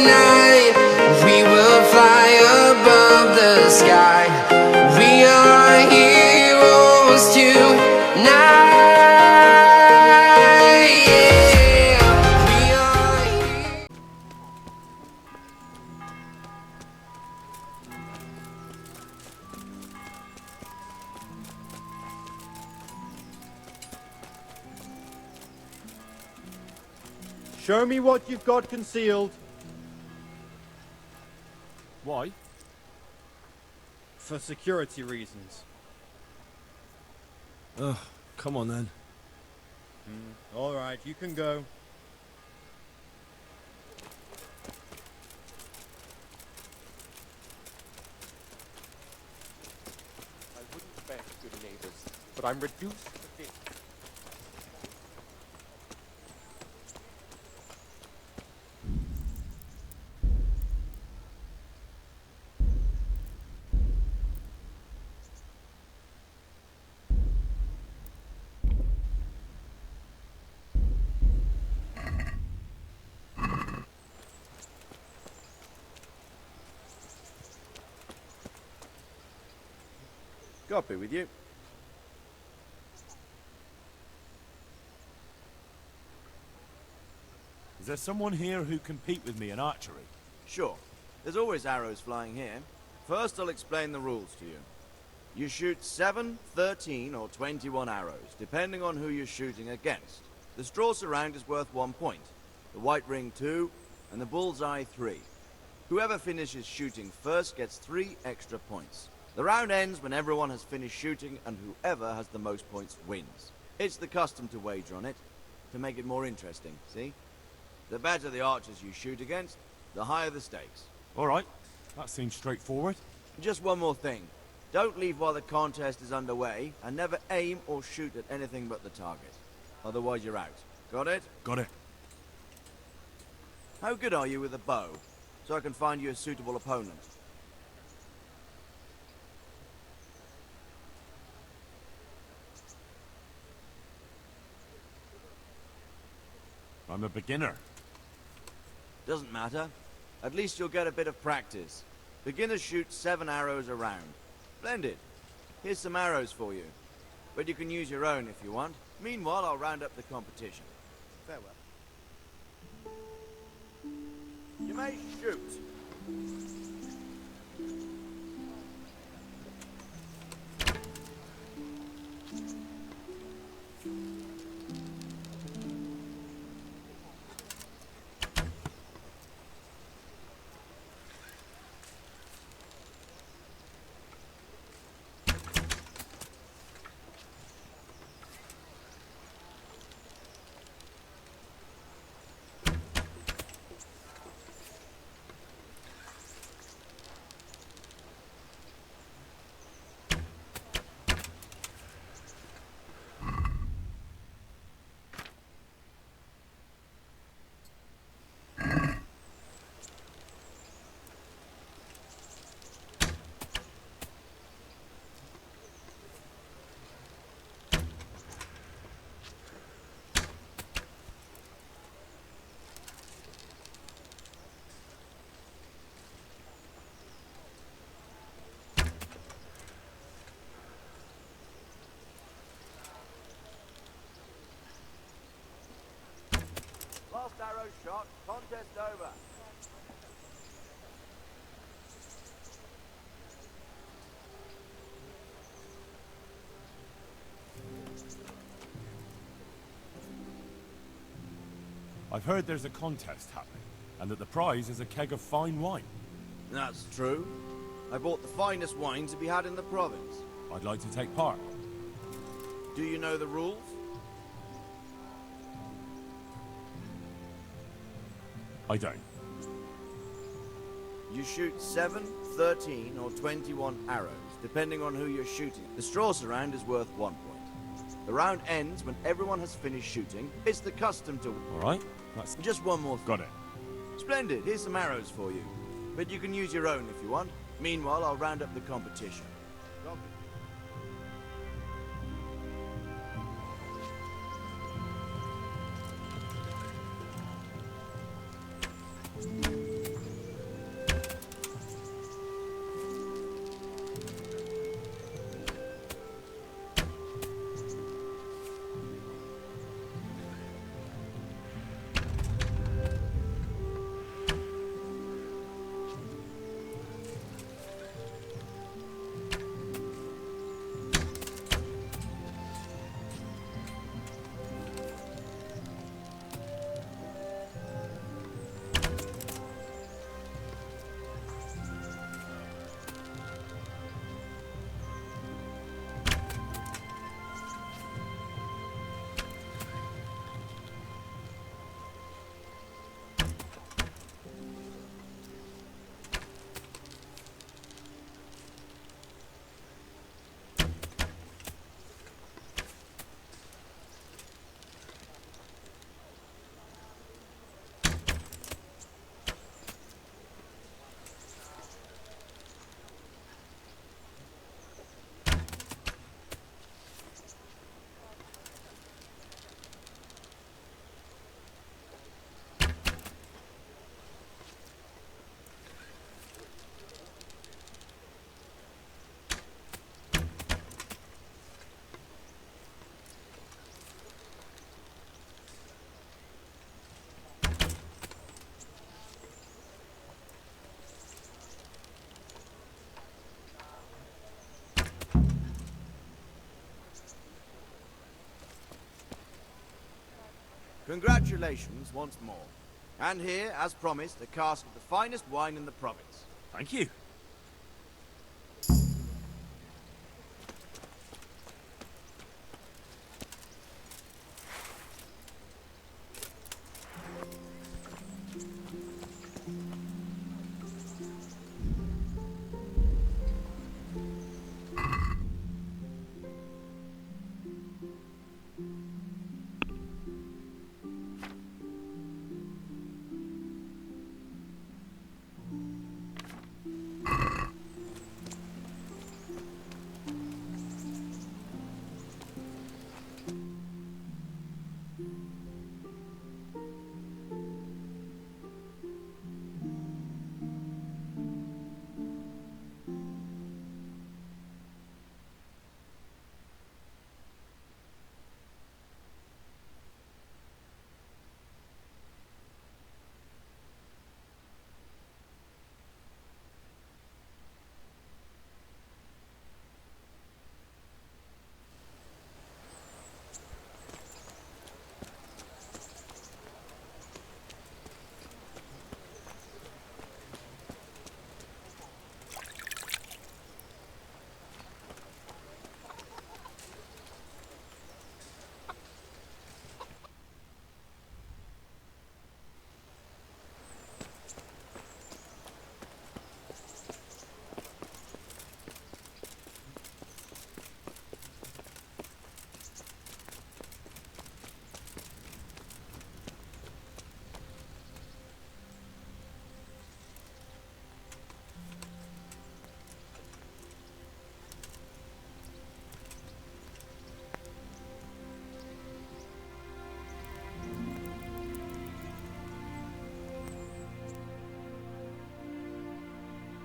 night. We will fly above the sky. We are heroes tonight. Yeah, we are heroes. Show me what you've got concealed. Why? For security reasons. Ugh, come on then. All right, you can go. I wouldn't bet good neighbors, but I'm reduced to this. God be with you. Is there someone here who can compete with me in archery? Sure. There's always arrows flying here. First, I'll explain the rules to you. You shoot 7, 13, or 21 arrows, depending on who you're shooting against. The straw surround is worth 1 point, the white ring 2, and the bullseye 3. Whoever finishes shooting first gets 3 extra points. The round ends when everyone has finished shooting, and whoever has the most points wins. It's the custom to wager on it, to make it more interesting, see? The better the archers you shoot against, the higher the stakes. All right, that seems straightforward. Just one more thing. Don't leave while the contest is underway, and never aim or shoot at anything but the target. Otherwise you're out. Got it? Got it. How good are you with a bow? So I can find you a suitable opponent. I'm a beginner. Doesn't matter. At least you'll get a bit of practice. Beginners shoot 7 arrows a round. Splendid. Here's some arrows for you. But you can use your own if you want. Meanwhile, I'll round up the competition. Farewell. You may shoot. Last arrow shot, contest over. I've heard there's a contest happening, and that the prize is a keg of fine wine. That's true. I bought the finest wine to be had in the province. I'd like to take part. Do you know the rules? I don't. You shoot 7, 13, or 21 arrows, depending on who you're shooting. The straw surround is worth 1 point. The round ends when everyone has finished shooting. It's the custom to... All right, that's... Just one more thing. Got it. Splendid. Here's some arrows for you. But you can use your own if you want. Meanwhile, I'll round up the competition. Congratulations once more. And here, as promised, a cask of the finest wine in the province. Thank you.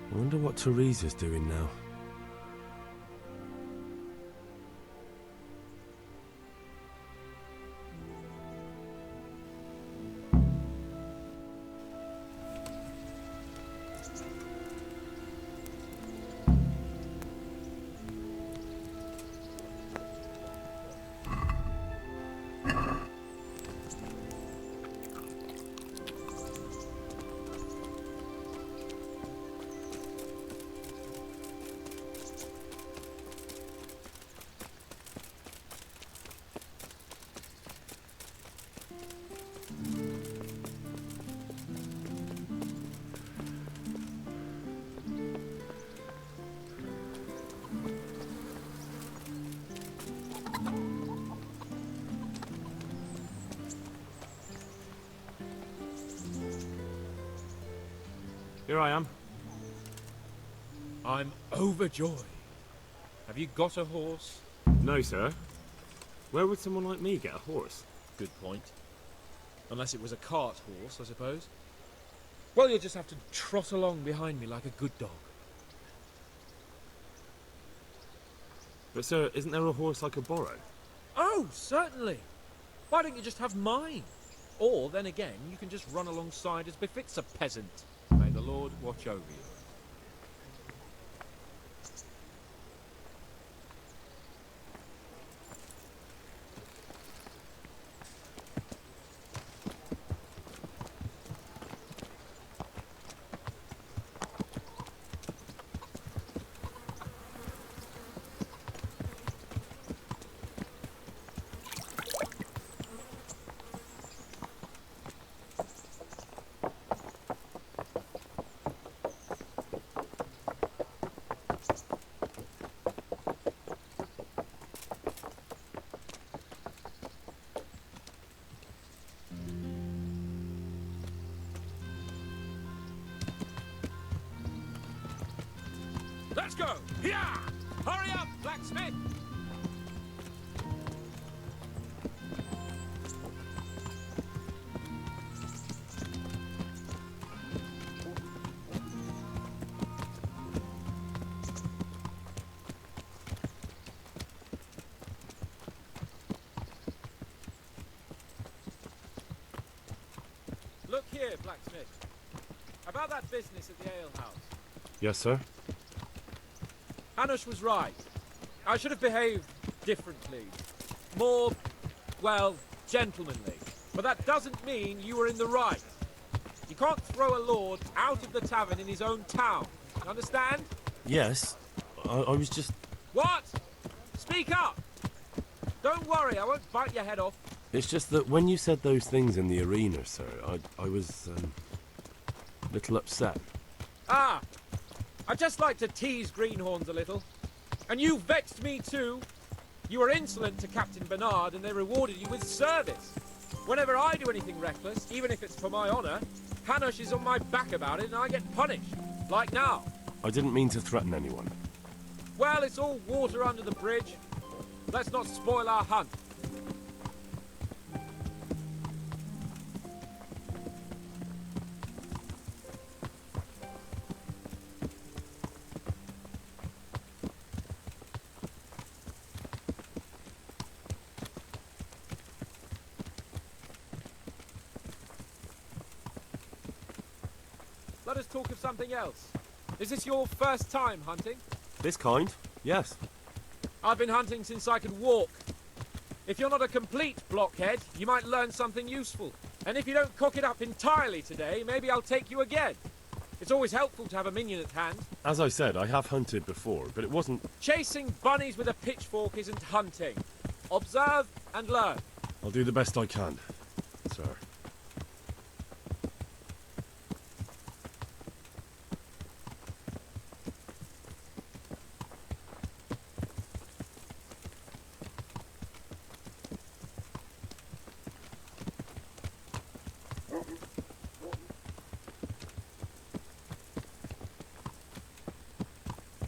I wonder what Teresa's doing now. Here I am. I'm overjoyed. Have you got a horse? No, sir. Where would someone like me get a horse? Good point. Unless it was a cart horse, I suppose. Well, you'll just have to trot along behind me like a good dog. But, sir, isn't there a horse I could borrow? Oh, certainly. Why don't you just have mine? Or, then again, you can just run alongside as befits a peasant. May the Lord watch over you. Let's go! Yeah! Hurry up, blacksmith! Look here, blacksmith. About that business at the alehouse. Yes, sir. Hanush was right. I should have behaved differently. More, well, gentlemanly. But that doesn't mean you were in the right. You can't throw a lord out of the tavern in his own town. Understand? Yes, I was just... What? Speak up! Don't worry, I won't bite your head off. It's just that when you said those things in the arena, sir, I was, a little upset. Ah! I just like to tease greenhorns a little. And you vexed me too. You were insolent to Captain Bernard and they rewarded you with service. Whenever I do anything reckless, even if it's for my honour, Hanush is on my back about it and I get punished. Like now. I didn't mean to threaten anyone. Well, it's all water under the bridge. Let's not spoil our hunt. Let us talk of something else. Is this your first time hunting? This kind? Yes. I've been hunting since I could walk. If you're not a complete blockhead, you might learn something useful. And if you don't cock it up entirely today, maybe I'll take you again. It's always helpful to have a minion at hand. As I said, I have hunted before, but it wasn't... Chasing bunnies with a pitchfork isn't hunting. Observe and learn. I'll do the best I can, sir.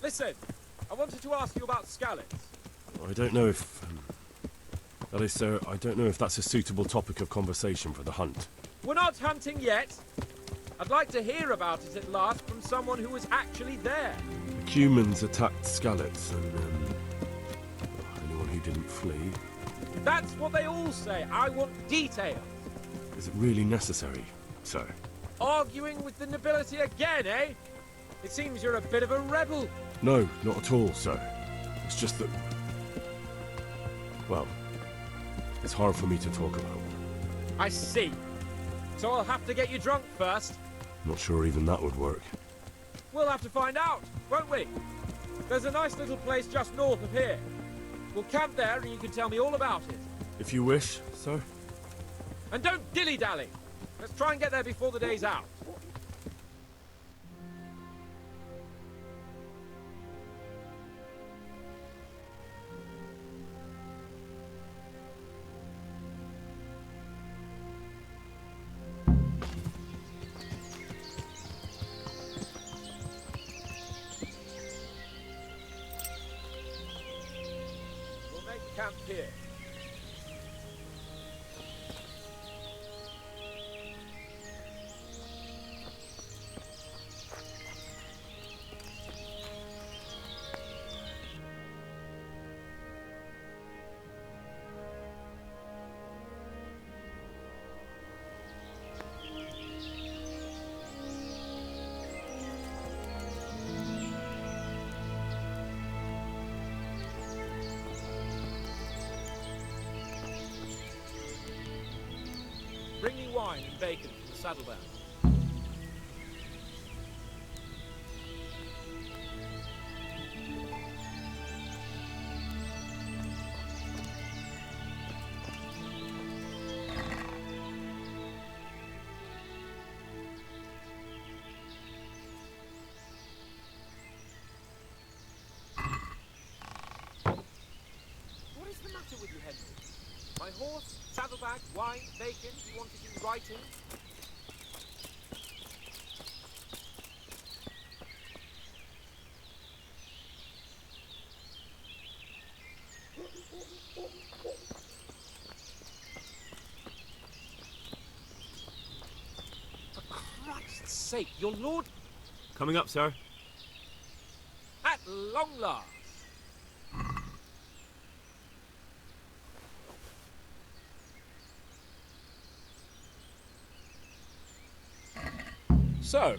Listen, I wanted to ask you about scallops. I don't know if... that is, sir, I don't know if that's a suitable topic of conversation for the hunt. We're not hunting yet. I'd like to hear about it at last from someone who was actually there. The humans attacked Skallets, and, anyone who didn't flee. That's what they all say. I want details. Is it really necessary, sir? Arguing with the nobility again, eh? It seems you're a bit of a rebel. No, not at all, sir. It's just that... well, it's hard for me to talk about. I see. So I'll have to get you drunk first. Not sure even that would work. We'll have to find out, won't we? There's a nice little place just north of here. We'll camp there and you can tell me all about it. If you wish, sir. And don't dilly-dally. Let's try and get there before the day's out. We'll make camp here. Bring me wine and bacon from the saddlebow. What is the matter with you, Henry? My horse, saddlebag, wine, bacon, you want it in writing? For Christ's sake, your lord... Coming up, sir. At long last! So,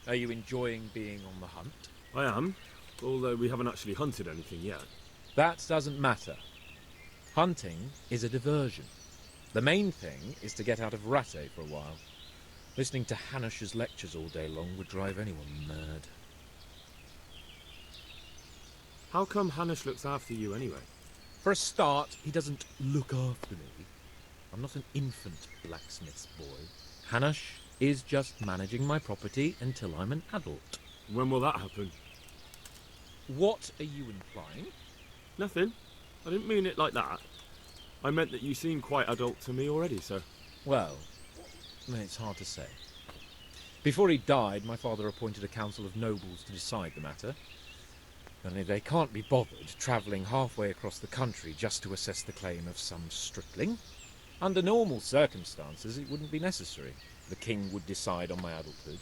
are you enjoying being on the hunt? I am, although we haven't actually hunted anything yet. That doesn't matter. Hunting is a diversion. The main thing is to get out of Ratte for a while. Listening to Hanush's lectures all day long would drive anyone mad. How come Hanush looks after you anyway? For a start, he doesn't look after me. I'm not an infant blacksmith's boy. Hanush is just managing my property until I'm an adult. When will that happen? What are you implying? Nothing. I didn't mean it like that. I meant that you seem quite adult to me already, sir. Well, it's hard to say. Before he died, my father appointed a council of nobles to decide the matter. Only they can't be bothered travelling halfway across the country just to assess the claim of some stripling. Under normal circumstances, it wouldn't be necessary. The king would decide on my adulthood.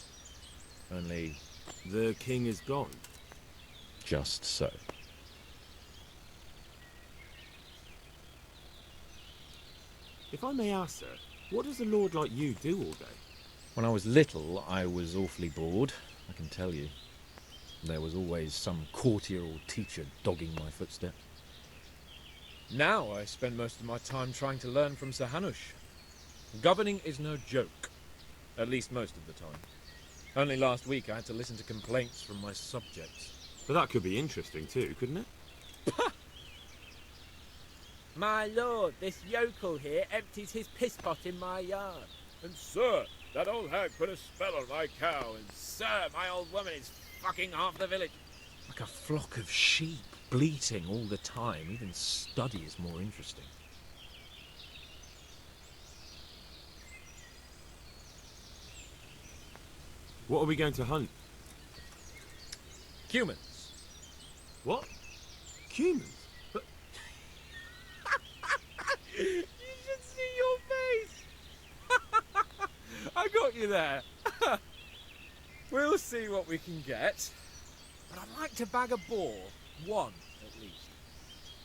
Only... The king is gone. just so. If I may ask, sir, what does a lord like you do all day? When I was little, I was awfully bored, I can tell you. There was always some courtier or teacher dogging my footsteps. Now I spend most of my time trying to learn from Sir Hanush. Governing is no joke, at least most of the time. Only last week I had to listen to complaints from my subjects. But that could be interesting too, couldn't it? My lord, this yokel here empties his piss pot in my yard. And sir, that old hag put a spell on my cow, and sir, my old woman is fucking half the village. Like a flock of sheep, bleating all the time. Even study is more interesting. What are we going to hunt? Humans. What? Humans? But You should see your face! I got you there. We'll see what we can get. But I'd like to bag a boar. One, at least.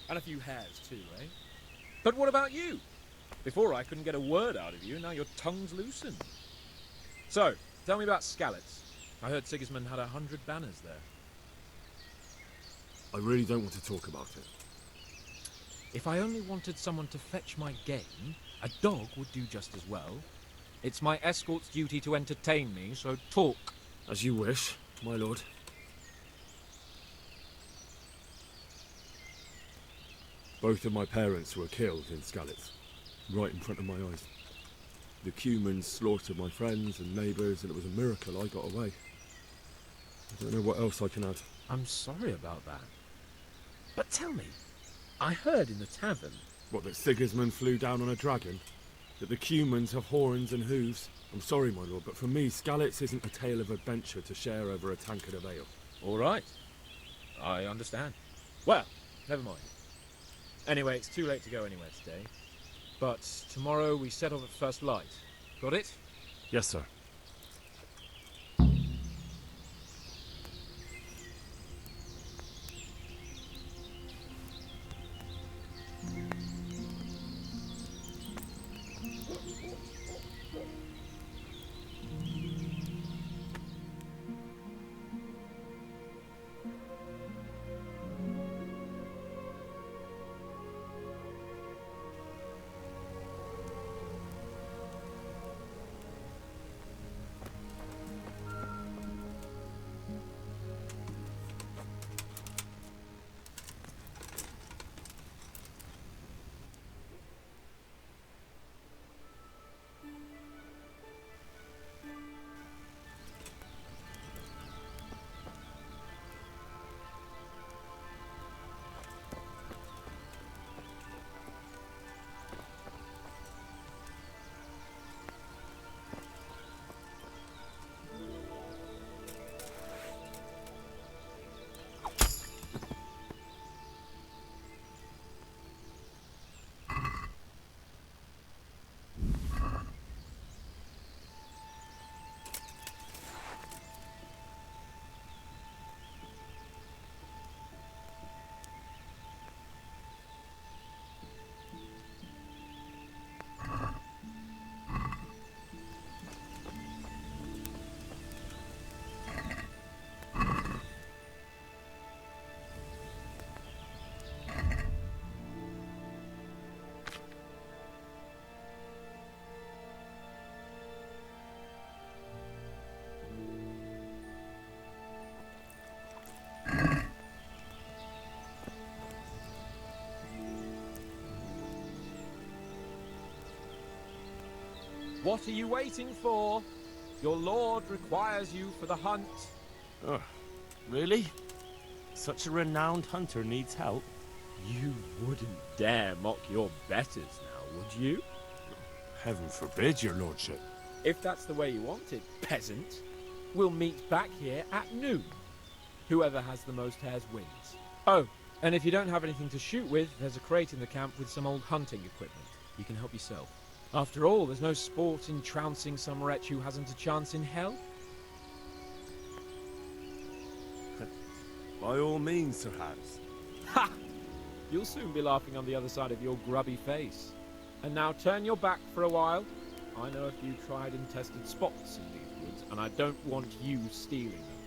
And a few hares too, eh? But what about you? Before I couldn't get a word out of you, now your tongue's loosened. So, tell me about Skalitz. I heard Sigismund had 100 banners there. I really don't want to talk about it. If I only wanted someone to fetch my game, a dog would do just as well. It's my escort's duty to entertain me, so talk. As you wish, my lord. Both of my parents were killed in Skalitz, right in front of my eyes. The Cumans slaughtered my friends and neighbours, and it was a miracle I got away. I don't know what else I can add. I'm sorry about that. But tell me, I heard in the tavern... What, that Sigismund flew down on a dragon? That the Cumans have horns and hooves? I'm sorry, my lord, but for me, Skalitz isn't a tale of adventure to share over a tankard of ale. All right. I understand. Well, never mind. Anyway, it's too late to go anywhere today. But tomorrow we set off at first light. Got it? Yes, sir. What are you waiting for? Your lord requires you for the hunt. Ugh, really? Such a renowned hunter needs help? You wouldn't dare mock your betters now, would you? Heaven forbid, your lordship. If that's the way you want it, peasant, we'll meet back here at noon. Whoever has the most hares wins. Oh, and if you don't have anything to shoot with, there's a crate in the camp with some old hunting equipment. You can help yourself. After all, there's no sport in trouncing some wretch who hasn't a chance in hell. By all means, Sir Hans. Ha! You'll soon be laughing on the other side of your grubby face. And now turn your back for a while. I know a few tried and tested spots in these woods, and I don't want you stealing them.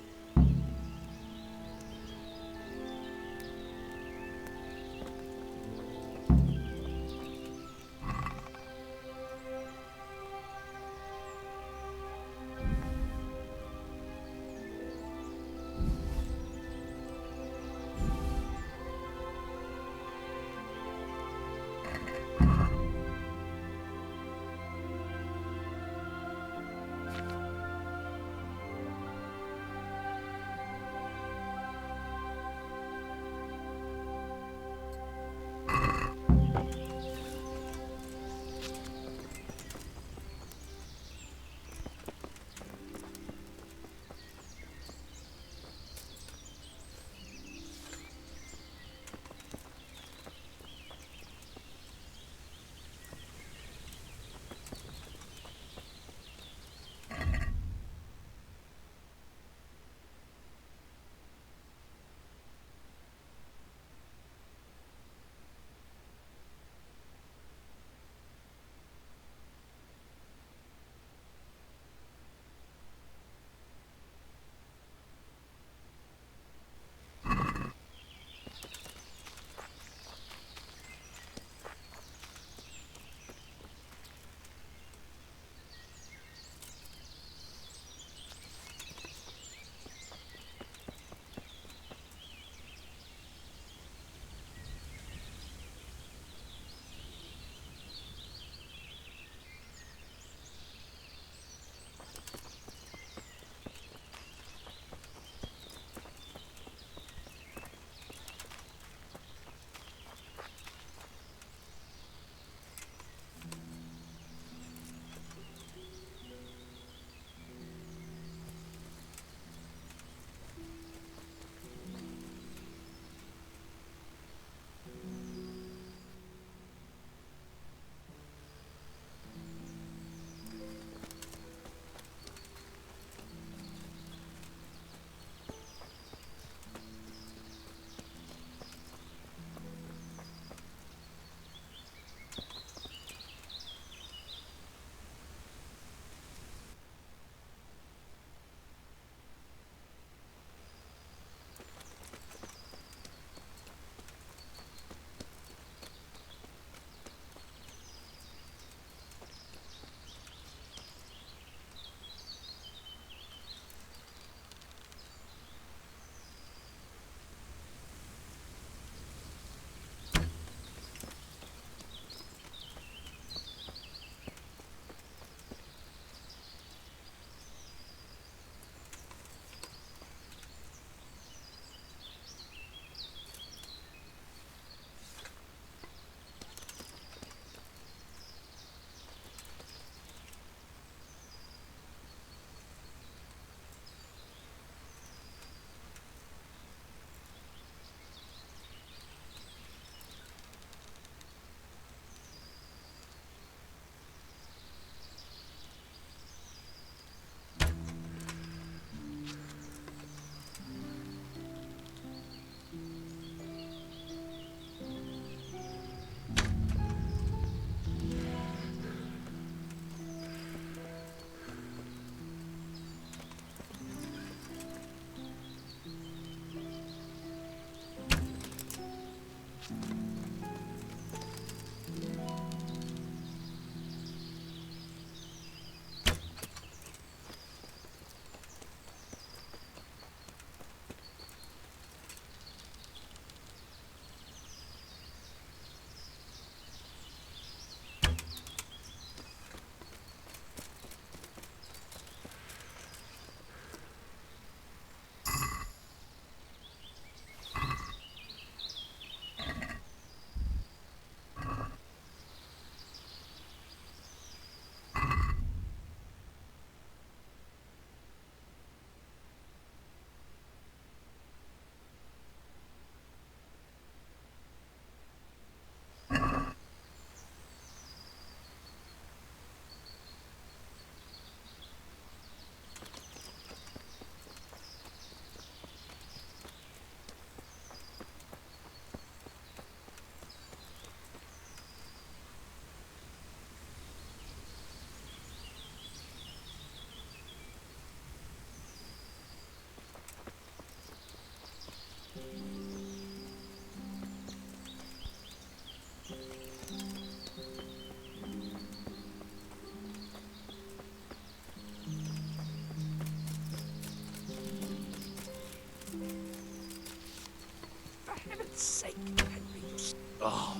Oh,